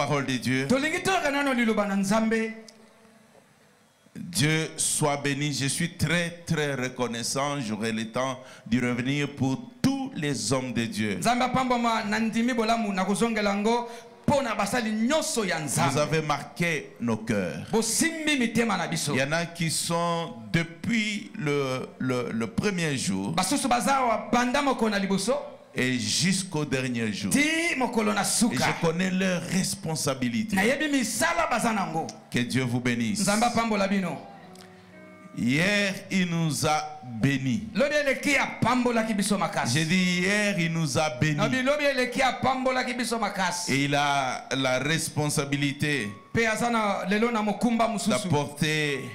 parole de Dieu. Dieu soit béni. Je suis très reconnaissant. J'aurai le temps d'y revenir pour tous les hommes de Dieu. Vous avez marqué nos cœurs. Il y en a qui sont depuis le premier jour et jusqu'au dernier jour. Et je connais leurs responsabilités. Que Dieu vous bénisse. Hier, il nous a bénis. J'ai dit hier, il nous a bénis. Et il a la responsabilité d'apporter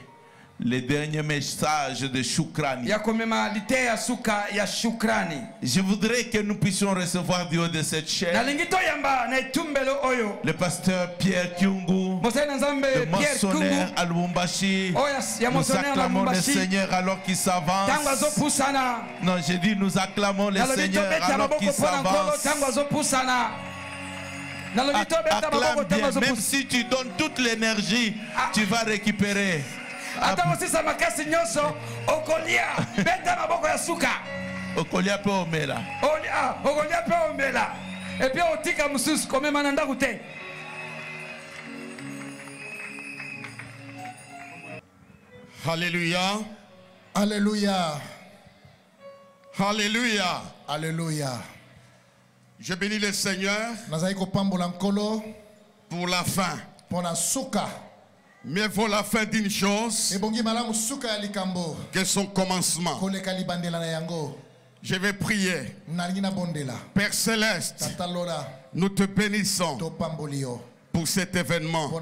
les derniers messages de Shukrani. Je voudrais que nous puissions recevoir du haut de cette chaîne le pasteur Pierre Kyungu, le moissonneur à Lubumbashi. Nous acclamons le Seigneur alors qu'il s'avance. Non, j'ai dit nous acclamons le Seigneur alors qu'il s'avance. Acclame bien, même si tu donnes toute l'énergie, tu vas récupérer. Okolia pe omela. Okolia pe omela. Et puis otika mususu comme mananda kute. Alléluia. Alléluia. Alléluia. Alléluia. Je bénis le Seigneur pour la fin. Mais pour la fin d'une chose, que son commencement. Je vais prier. Père Céleste, nous te bénissons pour cet événement.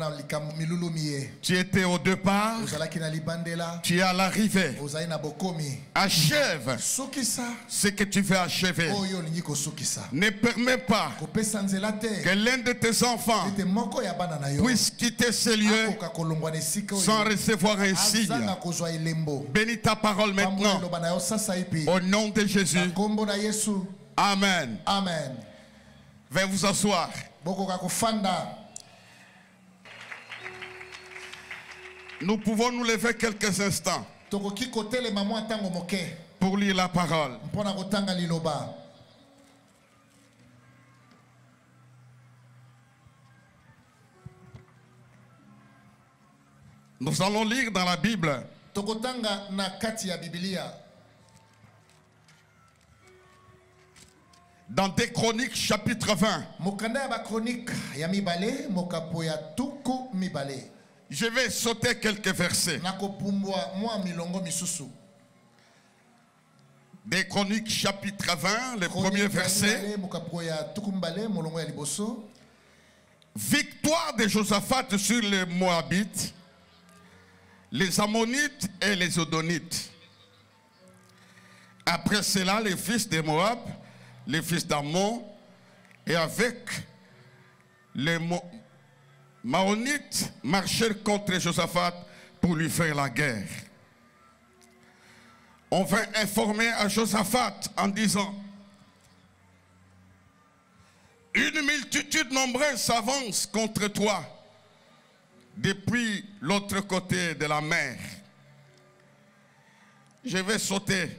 Tu étais au départ, tu es à l'arrivée. Achève ce que tu veux achever. Ne permets pas que l'un de tes enfants puisse quitter ce lieu sans recevoir un signe. Bénis ta parole maintenant au nom de Jésus. Amen. Amen. Veuillez vous asseoir. Nous pouvons nous lever quelques instants pour lire la parole. Nous allons lire dans la Bible dans des Chroniques chapitre 20. Je vais sauter quelques versets. Des Chroniques chapitre 20, le premier verset. Victoire de Josaphat sur les Moabites, les Ammonites et les Odonites. Après cela, les fils de Moab, les fils d'Ammon, et avec les Maonites marchèrent contre Josaphat pour lui faire la guerre. On vint informer à Josaphat en disant: une multitude nombreuse s'avance contre toi depuis l'autre côté de la mer. Je vais sauter.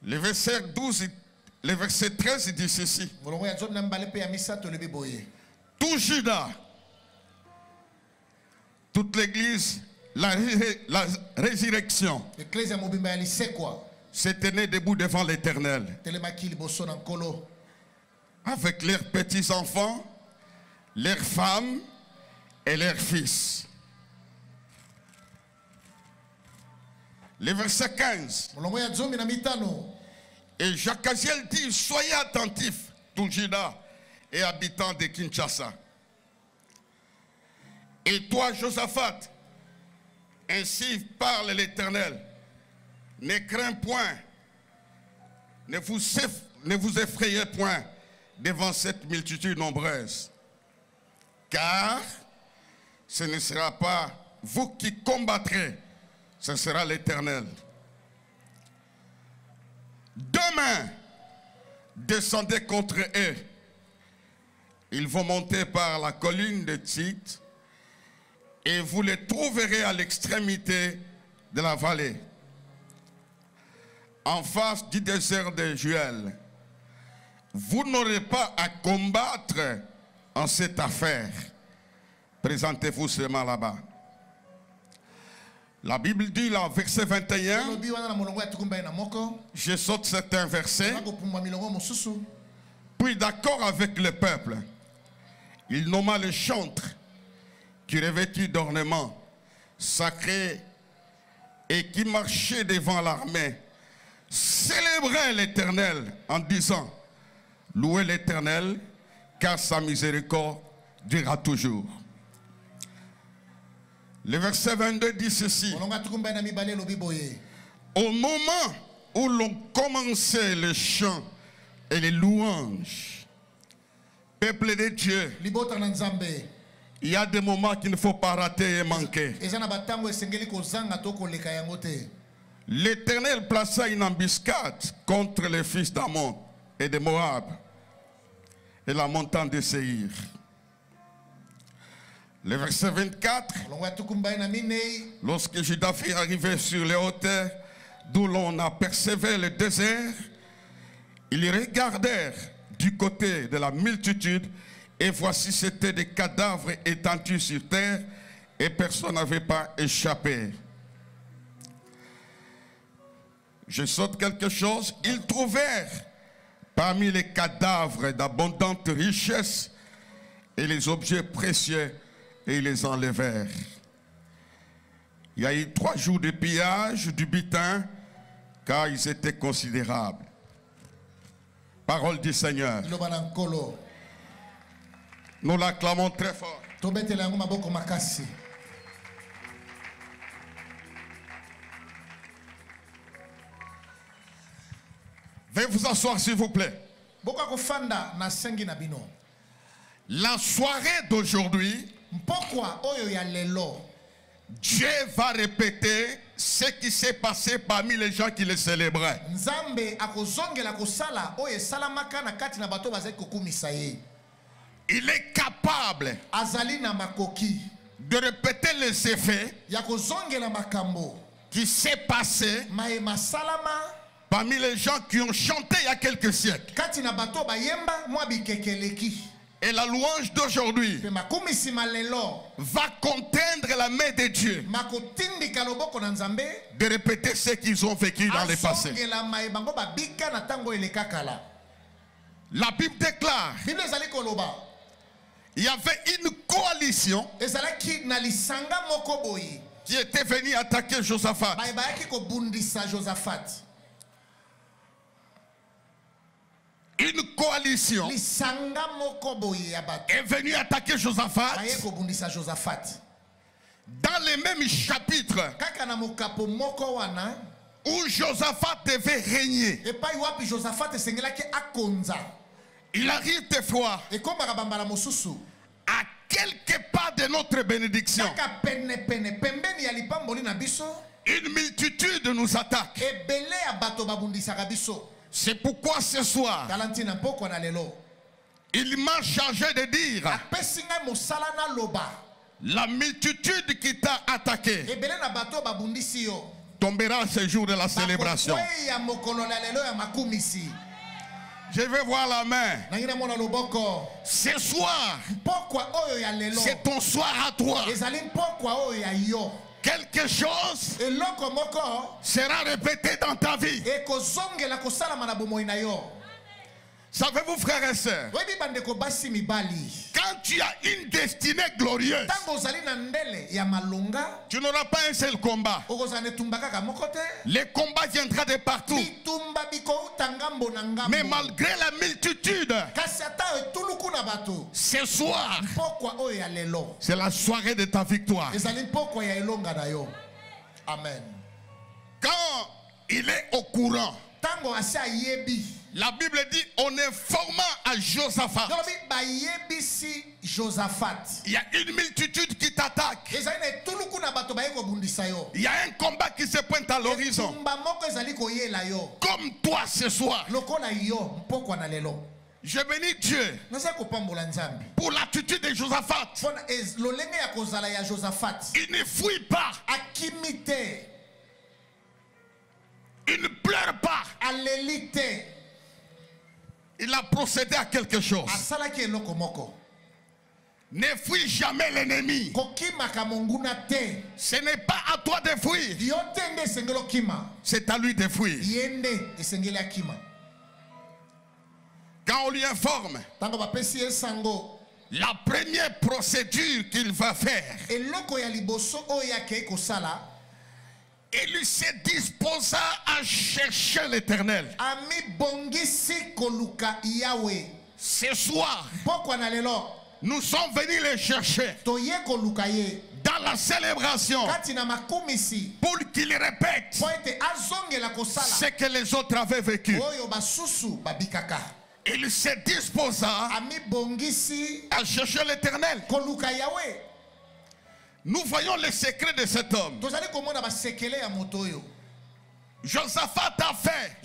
Le verset 12, le verset 13 dit ceci: tout Juda, toute l'église, la résurrection, s'est tenu debout devant l'Éternel avec leurs petits-enfants, leurs femmes et leurs fils. Le verset 15. Et Jacaziel dit: soyez attentifs, tout Juda et habitants de Kinshasa. Et toi, Josaphat, ainsi parle l'Éternel: ne crains point, ne vous effrayez point devant cette multitude nombreuse, car ce ne sera pas vous qui combattrez, ce sera l'Éternel. Demain, descendez contre eux, Ils vont monter par la colline de Tzit et vous les trouverez à l'extrémité de la vallée, en face du désert de Juel. Vous n'aurez pas à combattre en cette affaire. Présentez-vous seulement là-bas. La Bible dit là, verset 21, je saute certains versets, puis d'accord avec le peuple, il nomma le chantre qui revêtit d'ornements sacrés et qui marchait devant l'armée, célébrait l'Éternel en disant, louez l'Éternel, car sa miséricorde durera toujours. Le verset 22 dit ceci. Au moment où l'on commençait le chant et les louanges, peuple de Dieu, il y a des moments qu'il ne faut pas rater et manquer. L'Éternel plaça une embuscade contre les fils d'Ammon et de Moab et la montagne de Séhir. Le verset 24, lorsque Judas fut arrivé sur les hauteurs d'où l'on apercevait le désert, ils regardèrent du côté de la multitude et voici c'étaient des cadavres étendus sur terre et personne n'avait pas échappé. Je saute quelque chose. Ils trouvèrent parmi les cadavres d'abondantes richesses et les objets précieux et ils les enlevèrent. Il y a eu 3 jours de pillage du butin car ils étaient considérables. Parole du Seigneur. Nous l'acclamons très fort. Veuillez vous asseoir s'il vous plaît. La soirée d'aujourd'hui, Dieu va répéter ce qui s'est passé parmi les gens qui le célébraient. Il est capable de répéter les effets qui s'est passé parmi les gens qui ont chanté il y a quelques siècles. Et la louange d'aujourd'hui va contraindre la main de Dieu de répéter ce qu'ils ont vécu dans le passé. La Bible déclare il y avait une coalition qui était venue attaquer Josaphat. Une coalition est venue attaquer Josaphat dans les mêmes chapitres où Josaphat devait régner. Il arrive des fois à quelque part de notre bénédiction, une multitude nous attaque. C'est pourquoi ce soir, il m'a chargé de dire la multitude qui t'a attaqué tombera ce jour de la célébration. Je vais voir la main. Ce soir, c'est ton soir à toi. Quelque chose sera répété dans ta vie. Savez-vous, frères et sœurs, quand tu as une destinée glorieuse, tu n'auras pas un seul combat. Le combat viendra de partout. Mais malgré la multitude, ce soir, c'est la soirée de ta victoire. Amen. Quand il est au courant, la Bible dit on informa à Josaphat. Il y a une multitude qui t'attaque. Il y a un combat qui se pointe à l'horizon. Comme toi ce soir, Je bénis Dieu pour l'attitude de Josaphat. Il ne fuit pas. Il ne pleure pas. Il a procédé à quelque chose. Ne fuis jamais l'ennemi. Ce n'est pas à toi de fuir. C'est à lui de fuir. Quand on lui informe la première procédure qu'il va faire, il se disposa à chercher l'Éternel. Ce soir, nous sommes venus les chercher dans la célébration pour qu'ils répètent ce que les autres avaient vécu. Il se disposa à chercher l'Éternel. Nous voyons le secret de cet homme. Josaphat a fait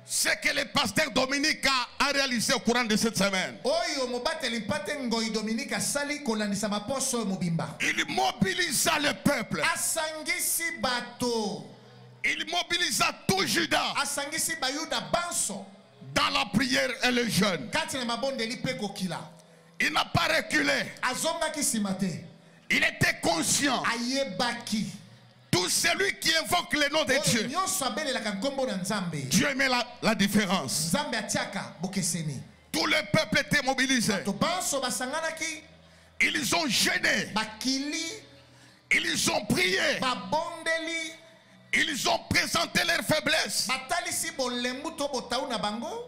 ce que le pasteur Dominique a réalisé au courant de cette semaine. Il mobilisa le peuple. Il mobilisa tout Juda dans la prière et le jeûne. Il n'a pas reculé. Il était conscient. Tout celui qui invoque le nom de Dieu, Dieu met la différence. Tout le peuple était mobilisé. Ils ont jeûné. Ils ont prié. Ils ont présenté leurs faiblesses.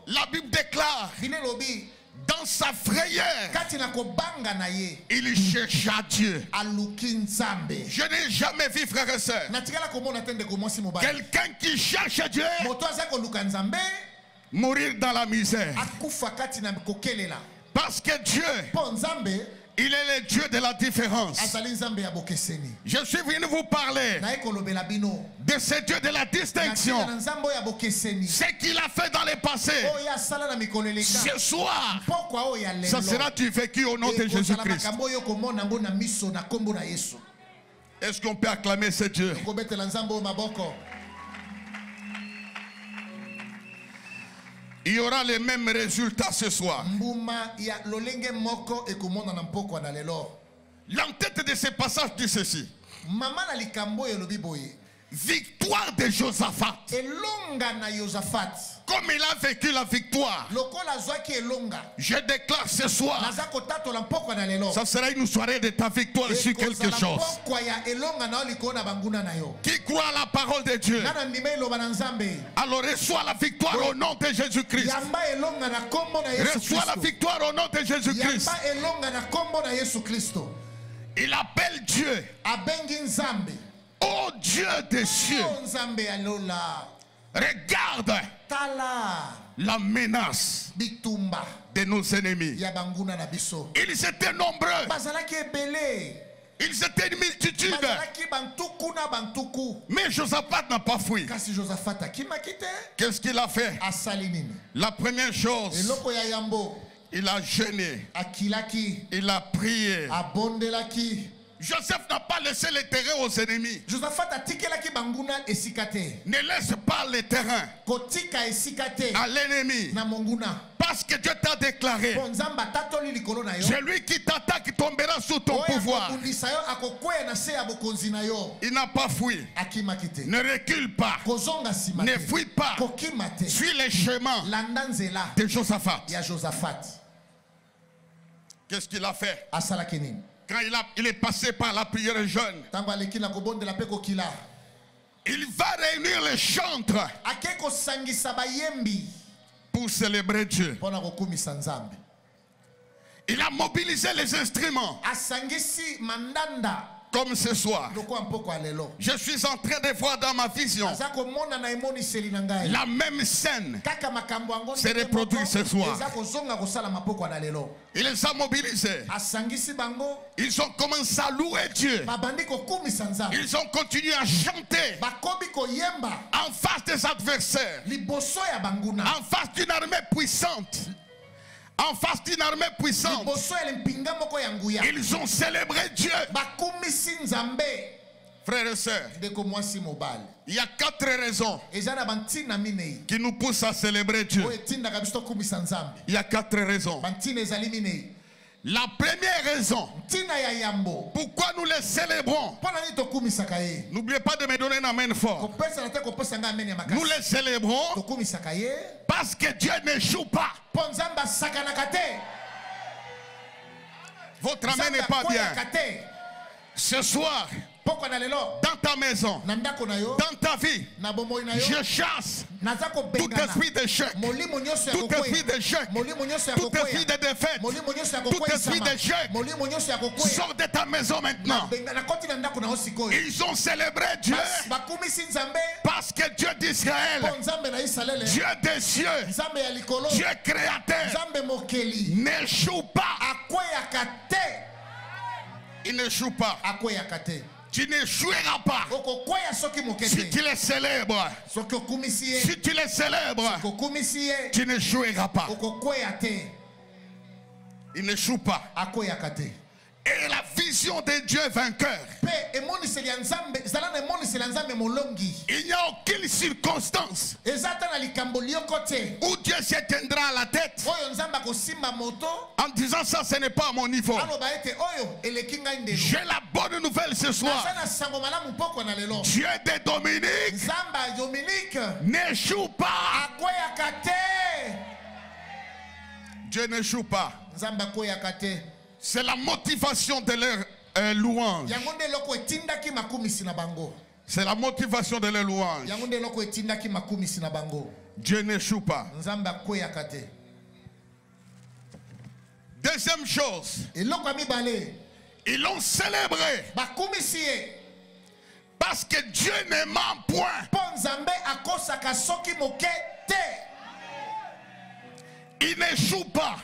La Bible déclare, dans sa frayeur, il chercha Dieu. Je n'ai jamais vu, frères et sœurs, quelqu'un qui cherche Dieu mourir dans la misère. Parce que Dieu, il est le Dieu de la différence. Je suis venu vous parler de ce Dieu de la distinction. Ce qu'il a fait dans le passé, ce soir, ça sera du vécu au nom de Jésus-Christ. Est-ce qu'on peut acclamer ce Dieu? Il y aura les mêmes résultats ce soir. L'entête de ce passage dit ceci. Victoire de Josaphat. Comme il a vécu la victoire, je déclare ce soir, ça sera une soirée de ta victoire sur quelque chose. Qui croit à la parole de Dieu, alors reçoit la victoire au nom de Jésus-Christ. Reçoit la victoire au nom de Jésus-Christ. Il appelle Dieu. Oh Dieu des cieux, regarde la menace de nos ennemis. Ils étaient nombreux. Ils étaient une multitude. Mais Josaphat n'a pas fui. Qu'est-ce qu'il a fait? La première chose, il a jeûné. Il a prié. Joseph n'a pas laissé le terrain aux ennemis. Ne laisse pas le terrain à l'ennemi. Parce que Dieu t'a déclaré, celui qui t'attaque tombera sous ton pouvoir. Il n'a pas fui. Ne recule pas. Ne fuis pas. Suis les chemins de Josaphat. Qu'est-ce qu'il a fait? Quand il est passé par la prière jeune, il va réunir les chantres pour célébrer Dieu. Il a mobilisé les instruments Comme ce soir, je suis en train de voir dans ma vision la même scène se reproduire ce soir. Il les a mobilisés. Ils ont commencé à louer Dieu. Ils ont continué à chanter en face des adversaires, en face d'une armée puissante. En face d'une armée puissante, ils ont célébré Dieu. Frères et sœurs, il y a 4 raisons qui nous poussent à célébrer Dieu. Il y a 4 raisons. La première raison, pourquoi nous les célébrons, n'oubliez pas de me donner un amen fort. Nous les célébrons parce que Dieu n'échoue pas. Votre amen n'est pas bien. Ce soir, dans ta maison, dans ta vie, je chasse tout esprit d'échec, tout esprit d'échec, tout esprit de défaite, tout esprit d'échec. Sors de ta maison maintenant. Ils ont célébré Dieu parce que Dieu d'Israël, Dieu des cieux, Dieu créateur, n'échoue pas. Il n'échoue pas. Tu n'échoueras pas si tu les célèbres. Si tu les célèbres, tu n'échoueras pas. Il n'échoue pas. Et la vision de Dieu vainqueur. Il n'y a aucune circonstance où Dieu s'éteindra à la tête en disant ça, ce n'est pas à mon niveau. J'ai la bonne nouvelle ce soir. Dieu de Dominique n'échoue pas. Dieu n'échoue pas. C'est la motivation de leur louange. C'est la motivation de leur louange. Dieu n'échoue pas. Deuxième chose, ils l'ont célébré parce que Dieu ne ment point. Il n'échoue pas.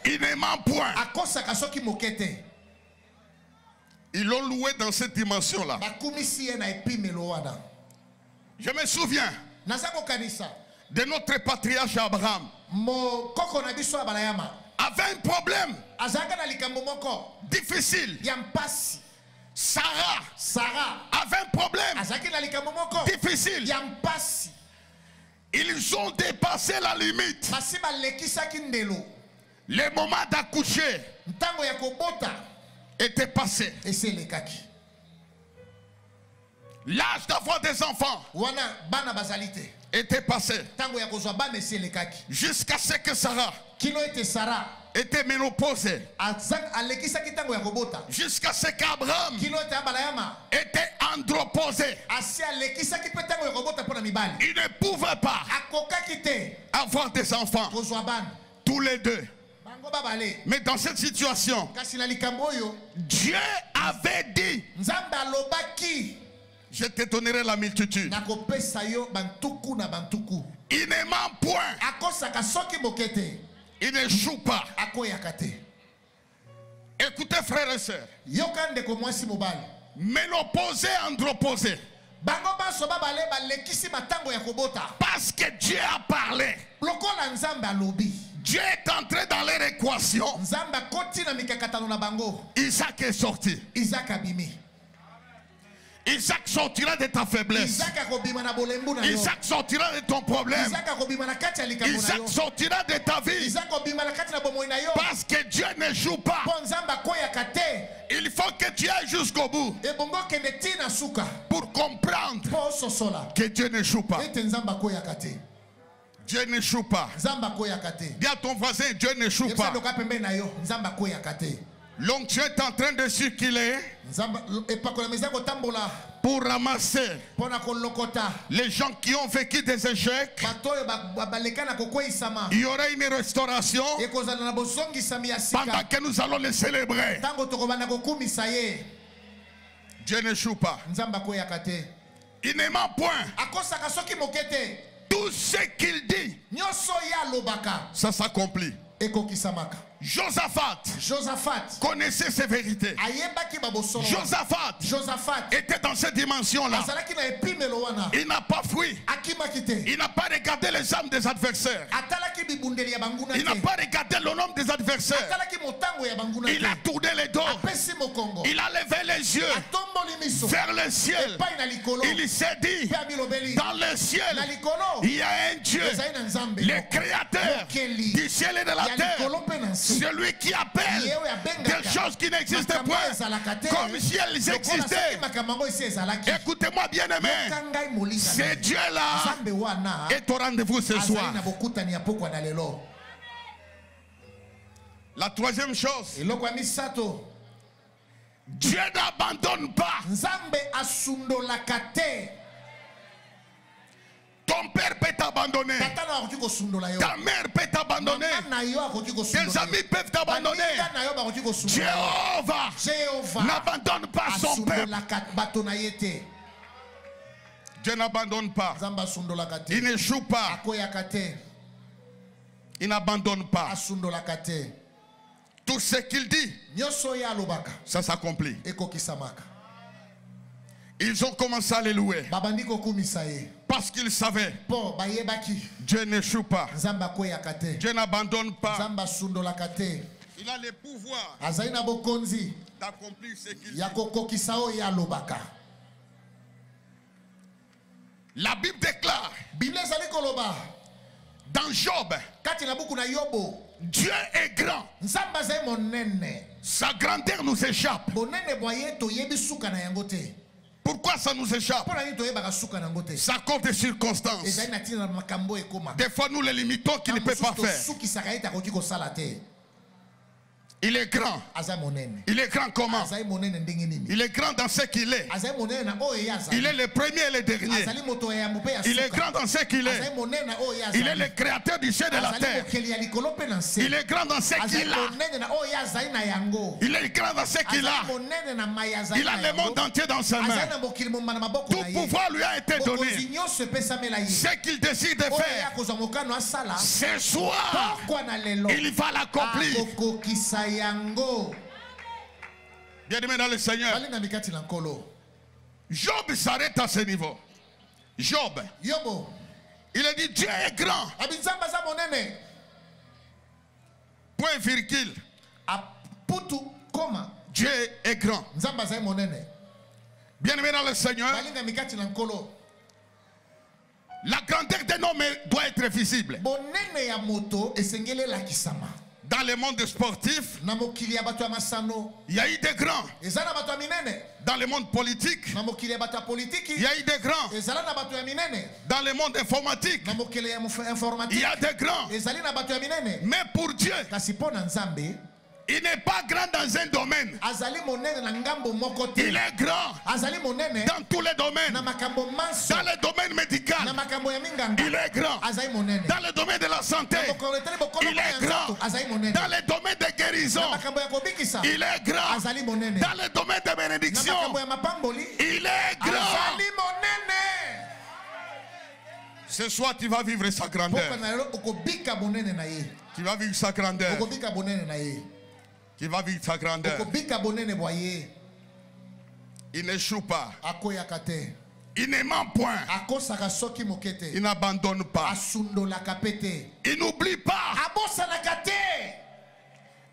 Il ne ment point. Ils l'ont loué dans cette dimension-là. Je me souviens de notre patriarche Abraham. Avait un problème difficile. Sarah avait un problème difficile. Ils ont dépassé la limite. Le moment d'accoucher était passé. L'âge d'avoir des enfants était passé. Jusqu'à ce que Sarah était ménopausée. Jusqu'à ce qu'Abraham était androposé. Il ne pouvait pas avoir des enfants tous les deux. Mais dans cette situation, Dieu avait dit, je te donnerai la multitude. Il ne ment point. Il n'échoue pas. Écoutez, frères et sœurs, ménopausé, androposé, parce que Dieu a parlé. Dieu est entré dans leur équation. Isaac est sorti. Isaac sortira de ta faiblesse. Isaac sortira de ton problème. Isaac sortira de ta vie. Parce que Dieu ne joue pas. Il faut que tu ailles jusqu'au bout pour comprendre que Dieu ne joue pas. Dieu n'échoue pas. Dis à ton voisin, Dieu n'échoue pas. L'onction est en train de circuler pour ramasser les gens qui ont vécu des échecs. Il y aura une restauration pendant que nous allons les célébrer. Dieu n'échoue pas. Il ne ment point. Tout ce qu'il dit, ça s'accomplit. Josaphat connaissait ces vérités. Josaphat était dans cette dimension-là. Il n'a pas fui. Il n'a pas regardé les âmes des adversaires. Il n'a pas regardé le nom des adversaires. Il a tourné les dos. Il a levé les yeux vers le ciel. Il s'est dit, dans le ciel, il y a un Dieu, le créateur du ciel et de la terre. Celui qui appelle des choses qui n'existaient point comme si elles existaient. Écoutez-moi bien aimé, ce Dieu-là est au rendez-vous ce soir. La troisième chose, Dieu n'abandonne pas. Ton père peut t'abandonner. Ta mère peut t'abandonner. Tes amis peuvent t'abandonner. Jéhovah n'abandonne pas son peuple. Dieu n'abandonne pas. Il n'échoue pas. Il n'abandonne pas. Tout ce qu'il dit, ça s'accomplit. Ils ont commencé à les louer parce qu'ils savaient Dieu n'échoue pas. Dieu n'abandonne pas. Il a le pouvoir d'accomplir ce qu'il dit. La Bible déclare dans Job, Dieu est grand. Sa grandeur nous échappe. Pourquoi ça nous échappe? Ça compte des circonstances. Des fois nous les limitons qu'il ne peut pas faire. Il est grand. Il est grand comment? Il est grand dans ce qu'il est. Il est le premier et le dernier. Il est grand dans ce qu'il est. Il est le créateur du ciel et de la terre. Il est grand dans ce qu'il a. Il est grand dans ce qu'il a. Il a le monde entier dans sa main. Tout pouvoir lui a été donné. Ce qu'il décide de faire, ce soir, il va l'accomplir. Bien-aimé dans le Seigneur, Job s'arrête à ce niveau. Job, il a dit Dieu est grand. Point virgule. Dieu est grand. Bien-aimé dans le Seigneur, la grandeur d'un homme doit être visible. Dans le monde sportif, il y a eu des grands. Dans le monde politique, il y a eu des grands. Dans le monde informatique, il y a des grands. Mais pour Dieu, il n'est pas grand dans un domaine. Il est grand dans tous les domaines. Dans le domaine médical, il est grand. Dans le domaine de la santé, il est grand. Dans le domaine de guérison, il est grand. Dans le domaine de bénédiction, il est grand. Ce soir, tu vas vivre sa grandeur. Tu vas vivre sa grandeur. Qui va vivre sa grandeur. Il n'échoue pas. Il ne ment point. Il n'abandonne pas. Il n'oublie pas.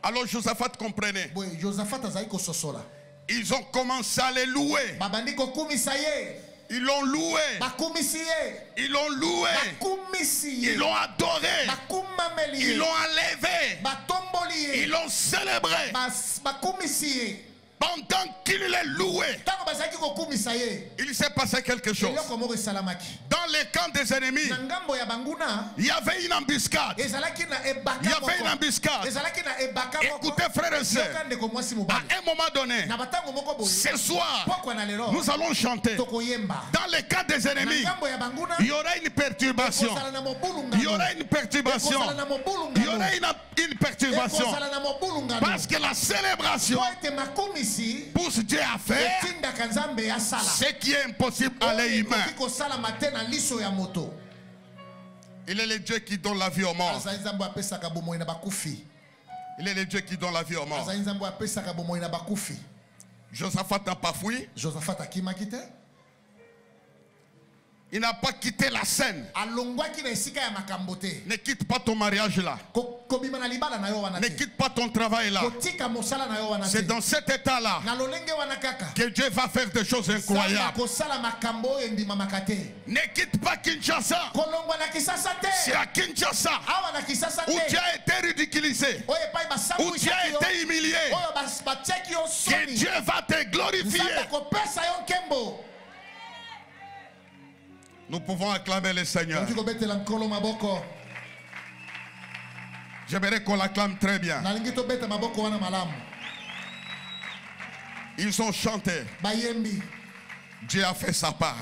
Alors Josaphat comprenait. Ils ont commencé à les louer. Ils l'ont loué. Ils l'ont loué. Ils l'ont adoré. Ils l'ont enlevé. Ils l'ont célébré. Pendant qu'il les louait, il s'est passé quelque chose. Dans les camps des ennemis, il y avait une embuscade. Il y avait une embuscade. Écoutez, frères et sœurs, à un moment donné, ce soir, nous allons chanter. Dans les camps des ennemis, il y aura une perturbation. Il y aura une perturbation. Il y aura une perturbation. Parce que la célébration pousse Dieu à faire ce qui est impossible à l'œil humain. Il est le Dieu qui donne la vie au mort. Il est le Dieu qui donne la vie au mort. Josaphat n'a pas fui. Il n'a pas quitté la scène. Ne quitte pas ton mariage là. Ne quitte pas ton travail là. C'est dans cet état là que Dieu va faire des choses incroyables. Ne quitte pas Kinshasa. C'est à Kinshasa où tu as été ridiculisé, où tu as été humilié, que Dieu va te glorifier. Nous pouvons acclamer le Seigneur. J'aimerais qu'on l'acclame très bien. Ils ont chanté. Dieu a fait sa part.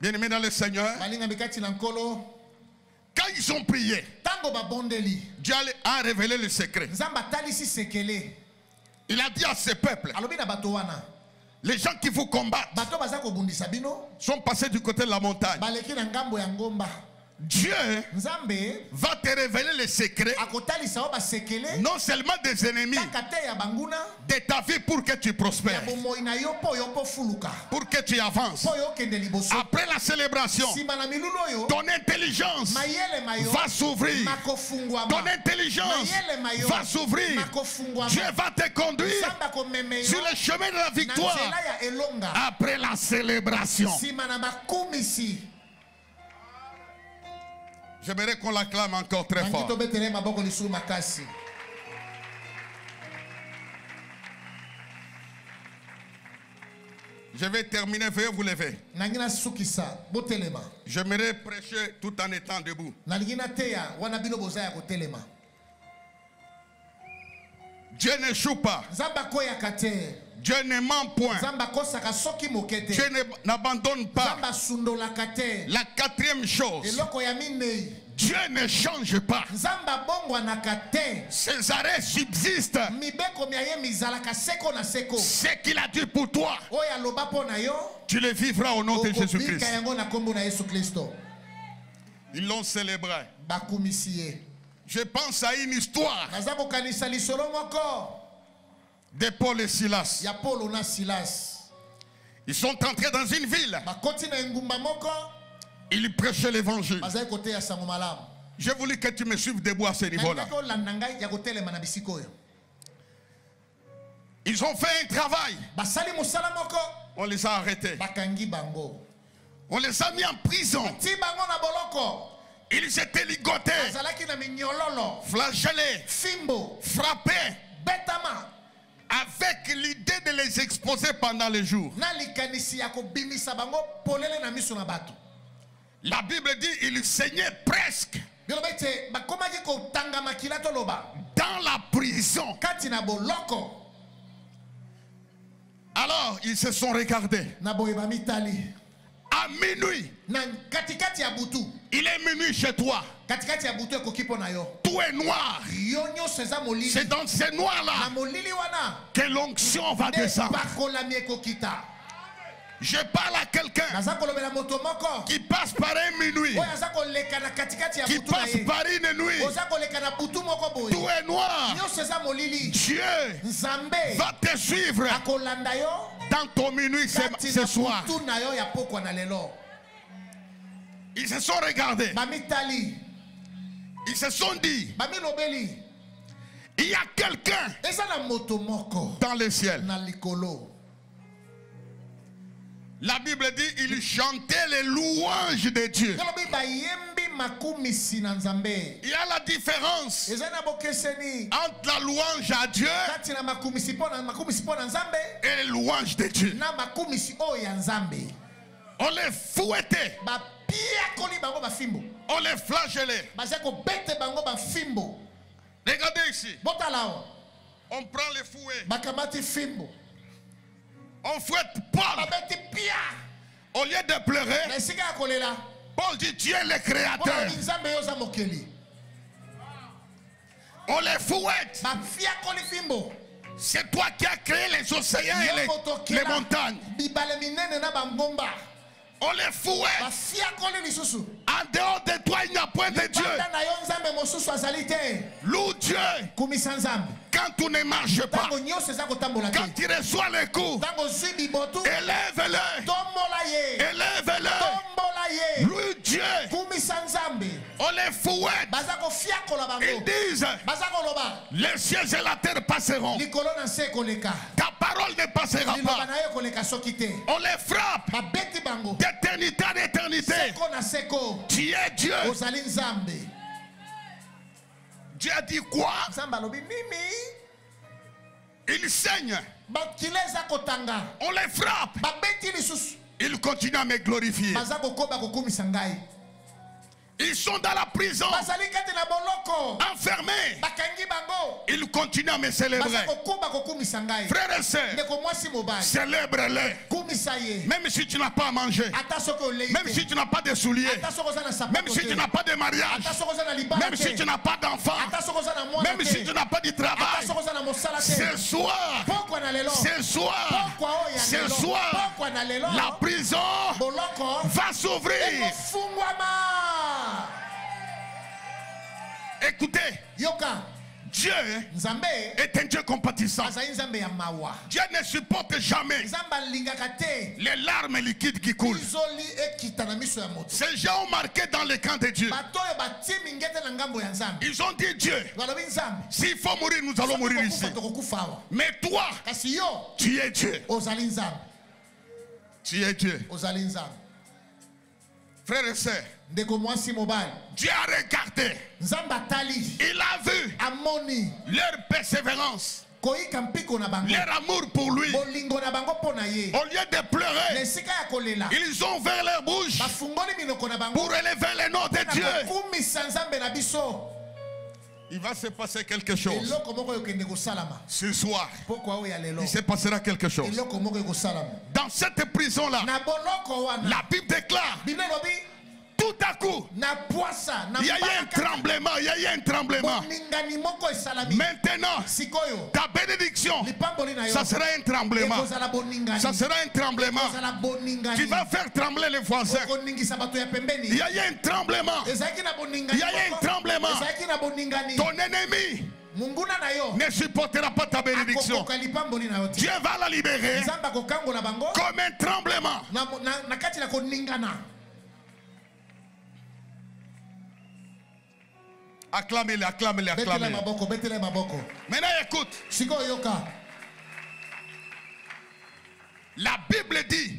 Bien-aimés dans le Seigneur, quand ils ont prié, Dieu a révélé le secret. Il a dit à ce peuple: les gens qui vous combattent sont passés du côté de la montagne. Dieu va te révéler les secrets, non seulement des ennemis, de ta vie pour que tu prospères, pour que tu avances. Après la célébration, ton intelligence va s'ouvrir. Ton intelligence va s'ouvrir. Dieu va te conduire sur le chemin de la victoire après la célébration. J'aimerais qu'on l'acclame encore très fort. Je vais terminer, veuillez vous lever. J'aimerais prêcher tout en étant debout. Dieu n'échoue pas. Dieu ne ment point. Dieu n'abandonne pas. La quatrième chose, Dieu ne change pas. Ses arrêts subsistent. Ce qu'il a dit pour toi, tu le vivras au nom de Jésus-Christ. Ils l'ont célébré. Je pense à une histoire de Paul et Silas. Ils sont entrés dans une ville. Ils prêchaient l'évangile. J'ai voulu que tu me suives debout à ce niveau-là. Ils ont fait un travail. On les a arrêtés. On les a mis en prison. Ils étaient ligotés, flagellés, frappés, avec l'idée de les exposer pendant les jours. La Bible dit qu'ils saignaient presque dans la prison. Alors ils se sont regardés. À minuit, il est minuit chez toi. Tout est noir. C'est dans ce noir-là que l'onction va descendre. Je parle à quelqu'un qui passe par un minuit, qui passe par une nuit. Tout est noir. Dieu va te suivre dans ton minuit ce soir. Ils se sont regardés. Ils se sont dit: il y a quelqu'un dans le ciel. La Bible dit il chantait les louanges de Dieu. Il y a la différence entre la louange à Dieu et les louanges de Dieu. On les fouettait, on les flagellait. Regardez ici, on prend les fouets, on fouette Paul. Au lieu de pleurer, Paul dit: Dieu est le créateur. On les fouette. C'est toi qui as créé les océans et les montagnes. On les fouette. En dehors de toi, il n'y a point de Dieu. Loue Dieu. Quand tu ne marches pas, quand tu reçois les coups, élève-le. Élève-le. Loue Dieu. On les fouette. Ils disent, les cieux et la terre passeront. Ta parole ne passera pas. On les frappe. D'éternité à éternité. Tu es Dieu. Dieu a dit quoi? Il saigne. On les frappe. Il continue à me glorifier. Ils sont dans la prison, enfermés. Ils continuent à me célébrer. Frères et sœurs, célèbre-les. Même si tu n'as pas à manger, même si tu n'as pas de souliers, même si tu n'as pas de mariage, même si tu n'as pas d'enfant, même si tu n'as pas de travail, ce soir, la prison va s'ouvrir. Écoutez, Dieu est un Dieu compatissant. Dieu ne supporte jamais les larmes liquides qui coulent. Ces gens ont marqué dans le camp de Dieu. Ils ont dit Dieu, s'il faut mourir, nous allons mourir ici. Mais toi, tu es Dieu. Tu es Dieu. Frères et sœurs, Dieu a regardé. Il a vu leur persévérance, leur amour pour lui. Au lieu de pleurer, ils ont ouvert leur bouche pour élever le nom de Dieu. Il va se passer quelque chose. Ce soir, il se passera quelque chose. Dans cette prison-là, la Bible déclare, tout à coup, il y a eu un tremblement. Maintenant, ta bénédiction, ça sera un tremblement. Ça sera un tremblement. Tu vas faire trembler les voisins. Il y a eu un tremblement. Il y a eu un tremblement. Ton ennemi ne supportera pas ta bénédiction. Dieu va la libérer comme un tremblement. Acclamez-le, acclamez-le, acclamez-le. Maintenant écoute. La Bible dit,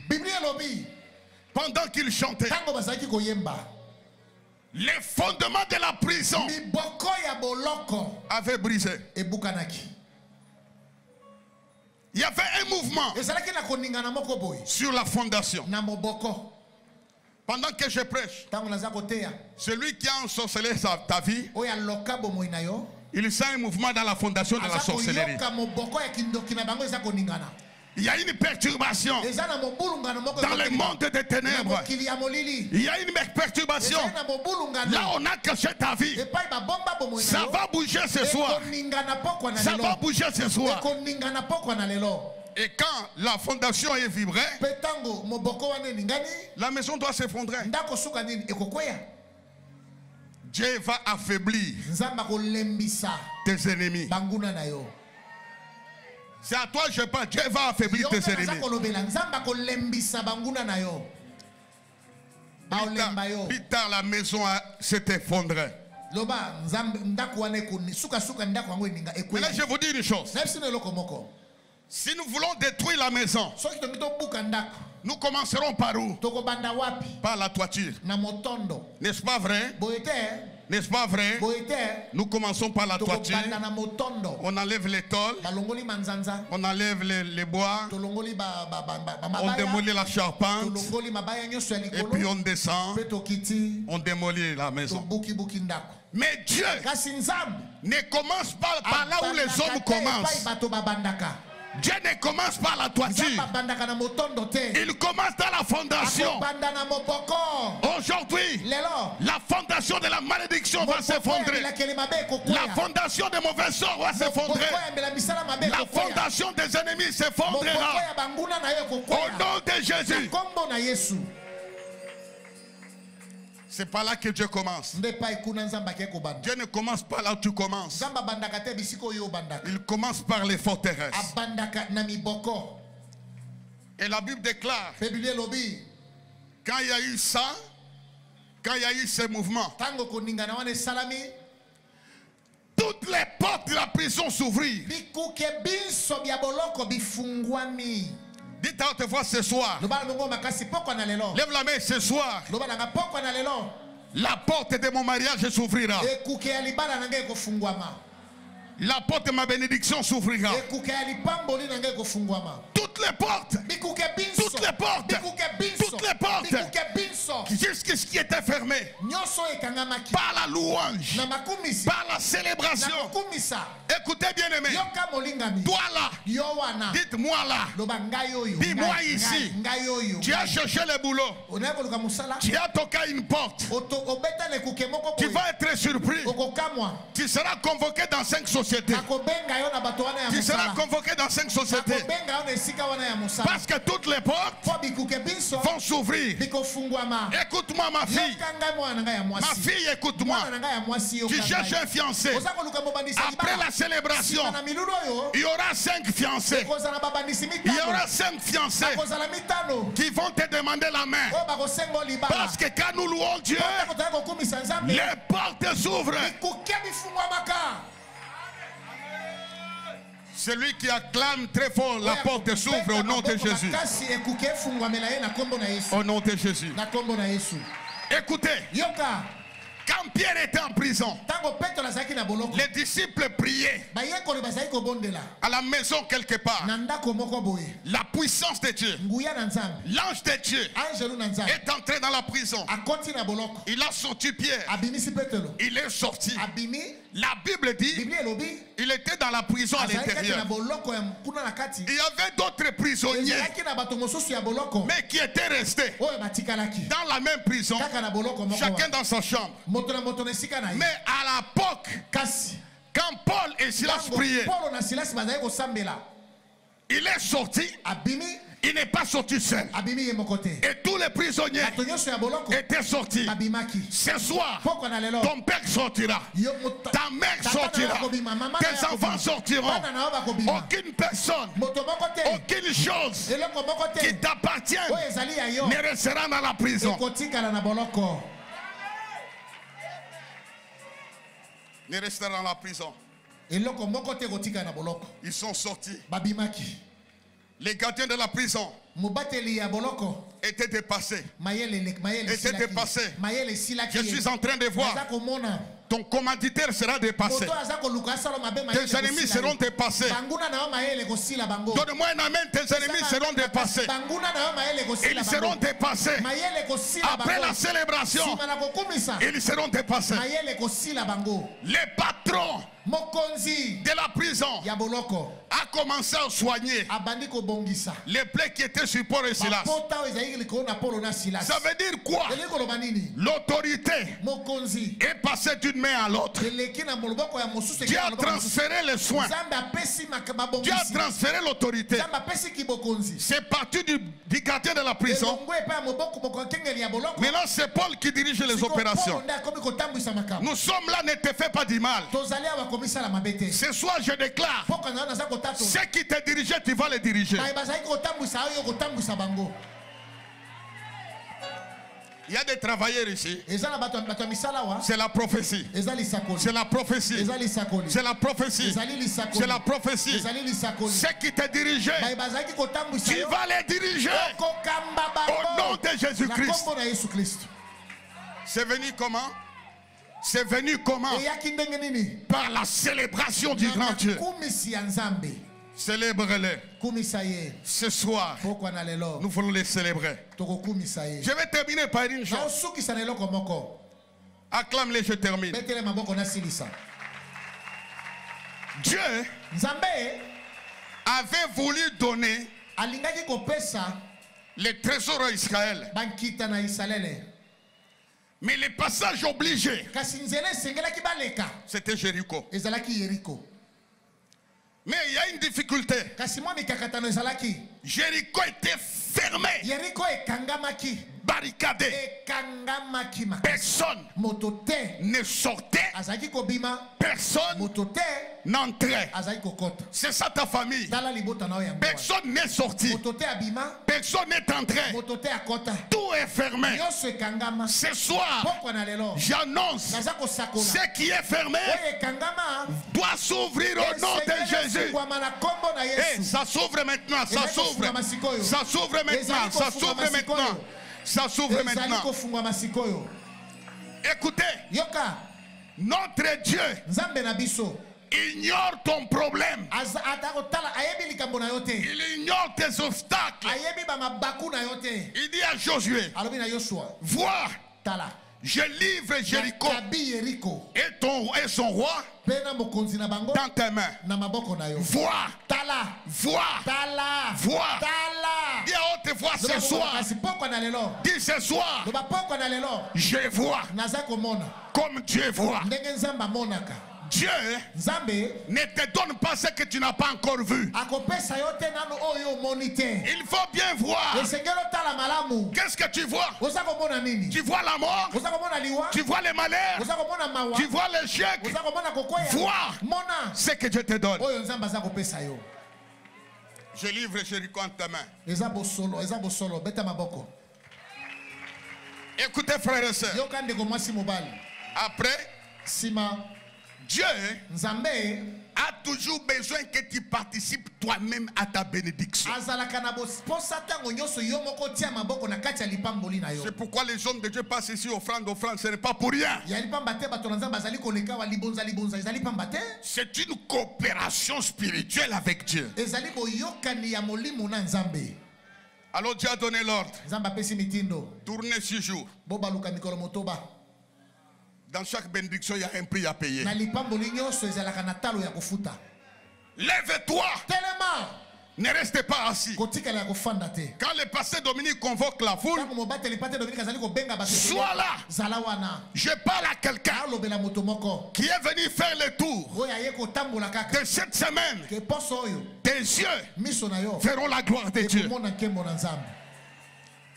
pendant qu'il chantait, les fondements de la prison avaient brisé. Il y avait un mouvement sur la fondation. Pendant que je prêche, celui qui a ensorcelé ta vie, il sent un mouvement dans la fondation de la sorcellerie. Il y a une perturbation dans le monde des ténèbres. Il y a une perturbation. Là, on a caché ta vie. Ça va bouger ce soir. Ça va bouger ce soir. Et quand la fondation est vibrée, la maison doit s'effondrer. Dieu va affaiblir tes ennemis. C'est à toi que je parle. Dieu va affaiblir tes ennemis. Plus tard, la maison s'est effondrée. Maintenant, je vous dis une chose. Si nous voulons détruire la maison, nous commencerons par où? Par la toiture. N'est-ce pas vrai? N'est-ce pas vrai? Nous commençons par la toiture. On enlève les tôles. On enlève les bois. On démolit la charpente. Et puis on descend. On démolit la maison. Mais Dieu ne commence pas par là où les hommes commencent. Dieu ne commence pas la toiture. Il commence dans la fondation. Aujourd'hui, la fondation de la malédiction va s'effondrer. La fondation des mauvais sorts va s'effondrer. La fondation des ennemis s'effondrera. Au nom de Jésus. C'est pas là que Dieu commence. Dieu ne commence pas là où tu commences. Il commence par les forteresses. Et la Bible déclare, quand il y a eu ça, quand il y a eu ces mouvements, toutes les portes de la prison s'ouvrirent. Dites à haute voix ce soir. Lève la main ce soir. La porte de mon mariage s'ouvrira. La porte de ma bénédiction s'ouvrira. Toutes les portes. Toutes les portes. Toutes les portes. Jusqu'à ce qui était fermé. Par la louange. Par la célébration. Écoutez bien aimé. Toi là. Dites-moi là. Dis-moi ici. Tu as cherché le boulot. Tu as toqué une porte. Tu vas être surpris. Tu seras convoqué dans 5 sociétés. Tu seras convoqué dans 5 sociétés. Parce que toutes les portes vont s'ouvrir. Écoute-moi ma fille. Ma fille, écoute-moi. Tu cherches un fiancé. Après la célébration, il y aura 5 fiancés. Il y aura 5 fiancés qui vont te demander la main. Parce que quand nous louons Dieu, les portes s'ouvrent. Celui qui acclame très fort, la porte s'ouvre au nom de Jésus. Au nom de Jésus. Écoutez. Quand Pierre était en prison, les disciples priaient à la maison quelque part. La puissance de Dieu, l'ange de Dieu est entré dans la prison. Il a sorti Pierre. Il est sorti. La Bible dit il était dans la prison à l'intérieur. Il y avait d'autres prisonniers mais qui étaient restés dans la même prison, chacun dans sa chambre. Mais à l'époque, quand Paul et Silas priaient, il est sorti. Il n'est pas sorti seul. Et tous les prisonniers étaient sortis. Ce soir, ton père sortira. Ta mère sortira. Tes enfants sortiront. Aucune personne, aucune chose qui t'appartient ne restera dans la prison. Ne restera dans la prison. Ils sont sortis. Les gardiens de la prison étaient dépassés. Je suis en train de voir. Ton commanditaire sera dépassé. Tes ennemis seront dépassés. Donne-moi un amen. Tes ennemis seront dépassés. Ils seront dépassés. Après la célébration, ils seront dépassés. Les patrons de la prison a commencé à soigner les plaies qui étaient sur Paul et Silas. Ça veut dire quoi? L'autorité est passée d'une main à l'autre. Dieu a transféré les soins. Dieu a transféré l'autorité. C'est parti du gardien de la prison. Maintenant c'est Paul qui dirige les opérations. Nous sommes là, ne te fais pas du mal. Ce soir je déclare, ceux qui te dirigeaient, tu vas les diriger. Il y a des travailleurs ici. C'est la prophétie. C'est la prophétie. C'est la prophétie. C'est la prophétie. Ceux qui te dirigeaient, tu vas les diriger au nom de Jésus-Christ. C'est venu comment? C'est venu comment? Par la célébration du grand Dieu. Célèbre-les. Ce soir, nous voulons les célébrer. Je vais terminer par une chose. Acclame-les, je termine. Dieu a avait voulu donner les trésors à Israël. Mais le passage obligé, c'était Jéricho. Mais il y a une difficulté. Jéricho était fermé, barricadé. Personne ne sortait, personne n'entrait. C'est ça ta famille. Personne n'est sorti, personne n'est entré. Tout est fermé. Ce soir, j'annonce, ce qui est fermé doit s'ouvrir au nom de Jésus. Et ça s'ouvre maintenant, ça s'ouvre. Ça s'ouvre maintenant, ça s'ouvre maintenant. Ça s'ouvre maintenant. Écoutez, notre Dieu ignore ton problème. Il ignore tes obstacles. Il dit à Josué, vois, je livre Jéricho et son roi dans tes mains. Vois, vois, vois. Dis à haute voix ce soir. Dis ce soir, je vois comme Dieu voit. Dieu ne te donne pas ce que tu n'as pas encore vu. Il faut bien voir. Qu'est-ce que tu vois? Tu vois la mort, tu vois les malheurs, tu vois l'échec. Vois ce que Dieu te donne. Je livre Jéricho en ta main. Écoutez frères et sœurs. Après, Dieu a toujours besoin que tu participes toi-même à ta bénédiction. C'est pourquoi les hommes de Dieu passent ici offrande, ce n'est pas pour rien. C'est une coopération spirituelle avec Dieu. Alors Dieu a donné l'ordre. Tournez 6 jours. Dans chaque bénédiction, il y a un prix à payer. Lève-toi. Ne restez pas assis. Quand le pasteur Dominique convoque la foule, sois là. Je parle à quelqu'un qui est venu faire le tour de cette semaine. Tes yeux verront la gloire de Dieu.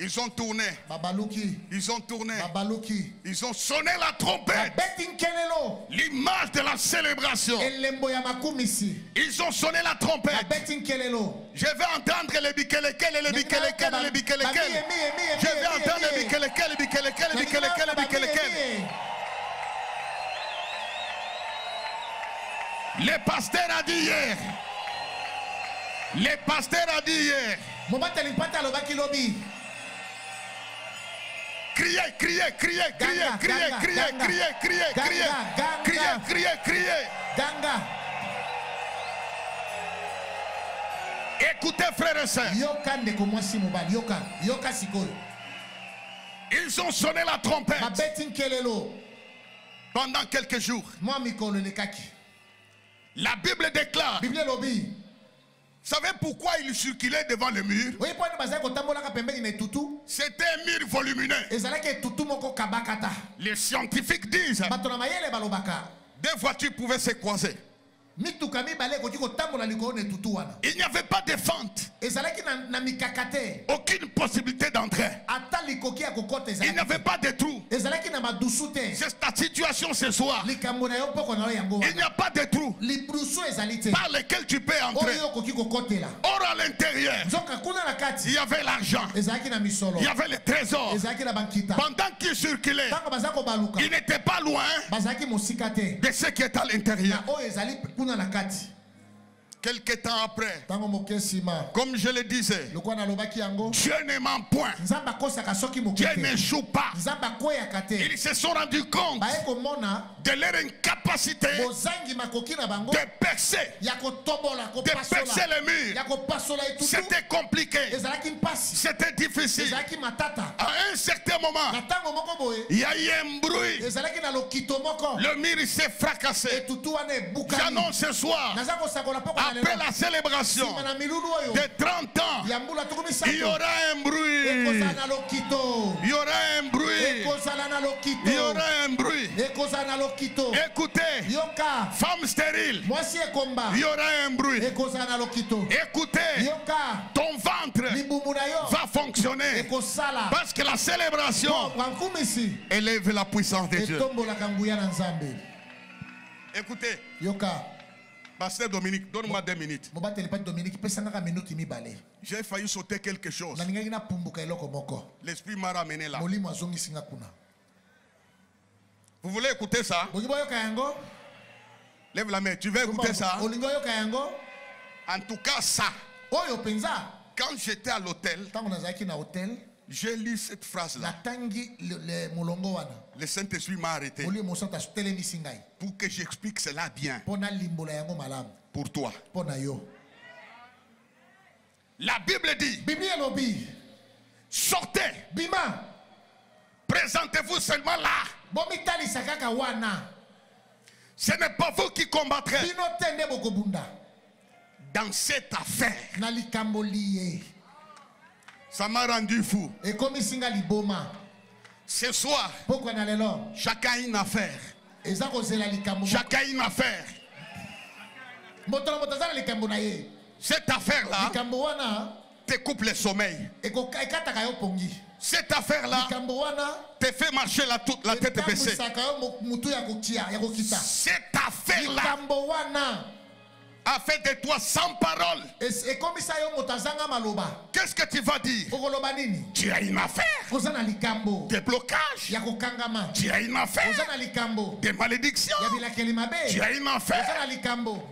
Ils ont tourné. Ils ont tourné. Ils ont sonné la trompette. L'image de la célébration. Ils ont sonné la trompette. Je vais entendre les bikelekele et les bikelekele et les bikelekele. Je vais entendre les bikelekele, les bikelekele, les bikelekele, les bikelekele. Le pasteur a dit hier. Le pasteur a dit hier. Criez, criez, criez, criez, criez, criez, criez, criez, criez, criez, criez, criez. Écoutez frères et sœurs. Ils ont sonné la trompette pendant quelques jours. La Bible déclare. Vous savez pourquoi il circulait devant le mur? C'était un mur volumineux. Les scientifiques disent 2 voitures pouvaient se croiser. Il n'y avait pas de fente. Aucune possibilité d'entrer. Il n'y avait pas de trou. C'est ta situation ce soir. Il n'y a pas de trou par lequel tu peux entrer. Or à l'intérieur, il y avait l'argent. Il y avait les trésors. Pendant qu'il circulait, il n'était pas loin de ce qui est à l'intérieur. Quelque temps après, comme je le disais, Dieu ne ment point. Dieu n'échoue pas. Ils se sont rendus compte de leur incapacité de percer le mur. C'était compliqué. C'était difficile. À un certain moment, il y a eu un bruit. Le mur s'est fracassé. J'annonce ce soir, à après la célébration de 30 ans, il y aura un bruit. Il y aura un bruit. Il y aura un bruit. Écoutez, femme stérile, il y aura un bruit. Écoutez, ton ventre va fonctionner parce que la célébration élève la puissance de Dieu. Écoutez, Pasteur Dominique, donne-moi 2 minutes. J'ai failli sauter quelque chose. L'esprit m'a ramené là. Vous voulez écouter ça? Lève la main, tu veux écouter ça? En tout cas, ça. Quand j'étais à l'hôtel, j'ai lu cette phrase-là. Le Saint-Esprit m'a arrêté pour que j'explique cela bien pour toi. La Bible dit, sortez, présentez-vous seulement là. Ce n'est pas vous qui combattrez dans cette affaire. Ça m'a rendu fou. Ce soir, chacun a une affaire. Chacun a une affaire. Cette affaire-là te coupe le sommeil. Cette affaire-là te fait marcher la tête baissée. Cette affaire-là a fait de toi sans parole. Qu'est-ce que tu vas dire? Tu as une affaire de blocage. Tu as une affaire de malédiction. Tu as une affaire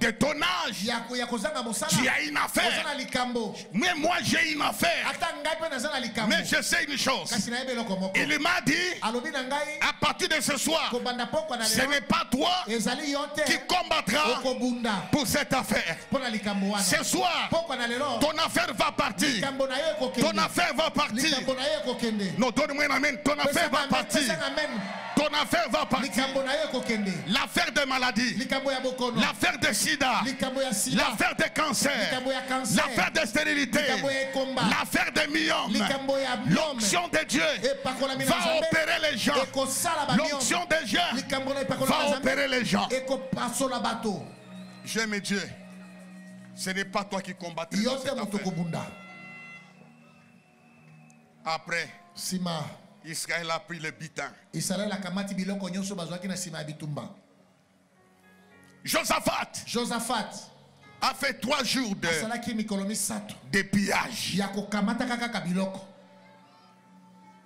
de tonnage. Tu as une affaire. Mais moi j'ai une affaire. Mais je sais une chose. Il m'a dit, à partir de ce soir, ce n'est pas toi qui combattras pour cette affaire. Ce soir, ton affaire va partir. Ton affaire va partir. Non, donne-moi un amen. Ton affaire va partir. Ton affaire va partir. L'affaire de maladie, l'affaire de sida, l'affaire de cancer, l'affaire de stérilité, l'affaire de myome. L'onction de Dieu va opérer les gens. L'onction de Dieu va opérer les gens. J'aime Dieu. Ce n'est pas toi qui combattras dans cette affaire. Après, Israël a pris le butin. Josaphat a fait 3 jours de pillage.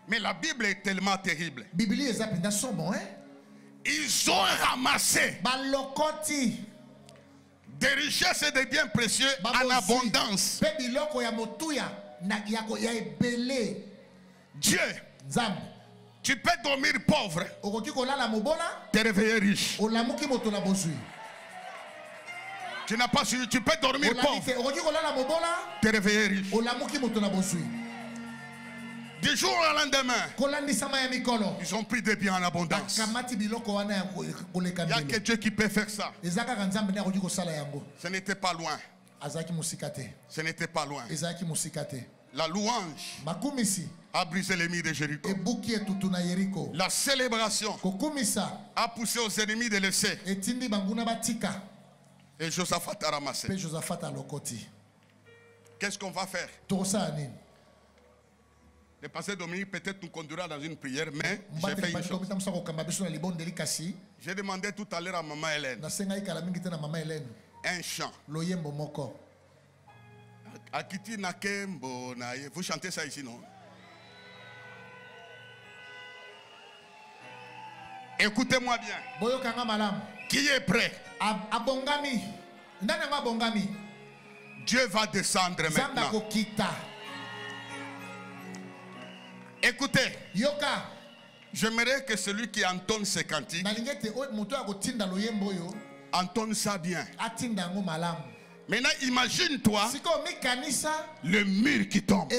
Mais la Bible est tellement terrible. Ils ont ramassé des richesses et des biens précieux en abondance. Dieu, tu peux dormir pauvre, te réveiller riche. Tu n'as pas su, tu peux dormir pauvre, te réveiller riche. Du jour au lendemain, ils ont pris des biens en abondance. Il n'y a que Dieu qui peut faire ça. Ce n'était pas loin. Ce n'était pas loin. La louange a brisé les murs de Jéricho. La célébration a poussé aux ennemis de laisser. Et Josaphat a ramassé. Qu'est-ce qu'on va faire? Le pasteur Dominique peut-être nous conduira dans une prière, mais j'ai fait une chose. J'ai demandé tout à l'heure à maman Hélène un chant. Akiti Nakembo Naye. Vous chantez ça ici, non? Écoutez-moi bien. Qui est prêt? Dieu va descendre maintenant. Écoutez, j'aimerais que celui qui entonne ces cantiques entonne ça bien. Maintenant, imagine-toi le mur qui tombe.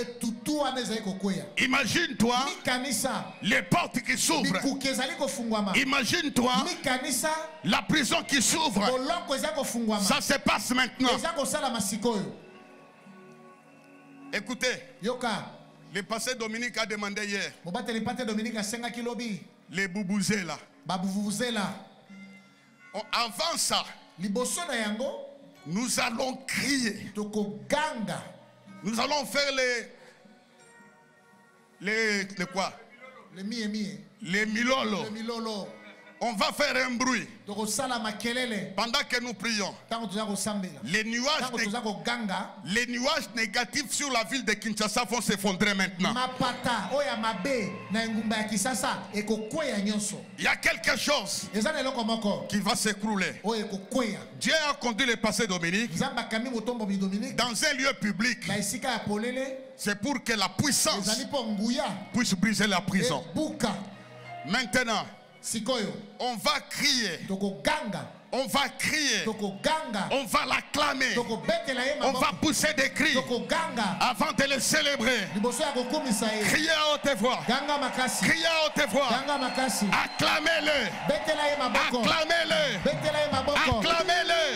Imagine-toi les portes qui s'ouvrent. Imagine-toi la prison qui s'ouvre. Ça se passe maintenant. Écoutez, le pasteur Dominique a demandé hier. Les boubouzela. Avant ça, nous allons crier. Nous allons faire les quoi? Les milolo. On va faire un bruit pendant que nous prions. Les nuages négatifs sur la ville de Kinshasa vont s'effondrer maintenant. Il y a quelque chose qui va s'écrouler. Dieu a conduit le pasteur Dominique dans un lieu public. C'est pour que la puissance puisse briser la prison. Maintenant, on va crier. On va crier. On va l'acclamer. On va pousser des cris avant de le célébrer. Criez à haute voix. Criez à haute voix. Acclamez-le. Acclamez-le.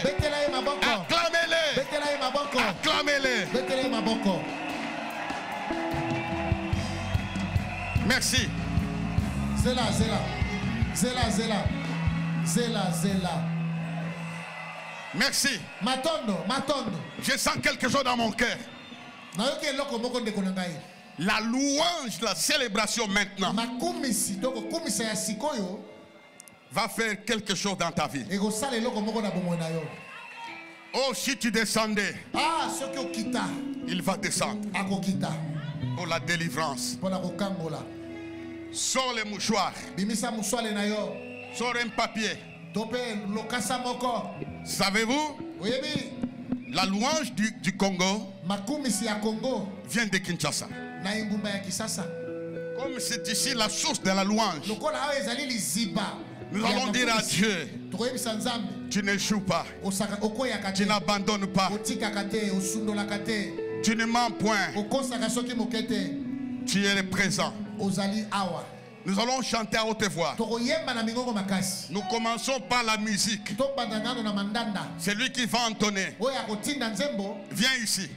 Acclamez-le. Acclamez-le. Acclamez-le. Merci. Zela. Merci. Matondo. Je sens quelque chose dans mon cœur. La louange, la célébration maintenant va faire quelque chose dans ta vie. Oh, si tu descendais, il va descendre pour la délivrance. Sors les mouchoirs. Sors un papier. Savez-vous, la louange du Congo vient de Kinshasa. Comme c'est ici la source de la louange, nous allons dire à Dieu, tu n'échoues pas, tu n'abandonnes pas, tu ne mens point, tu es présent. Nous allons chanter à haute voix. Nous commençons par la musique. C'est lui qui va entonner. Viens ici.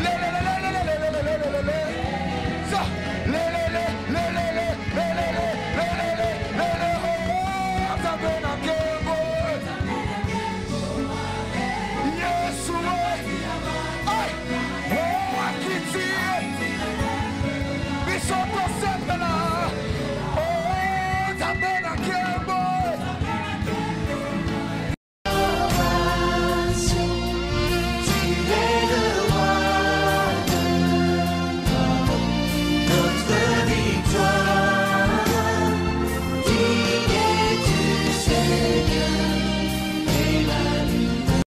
Le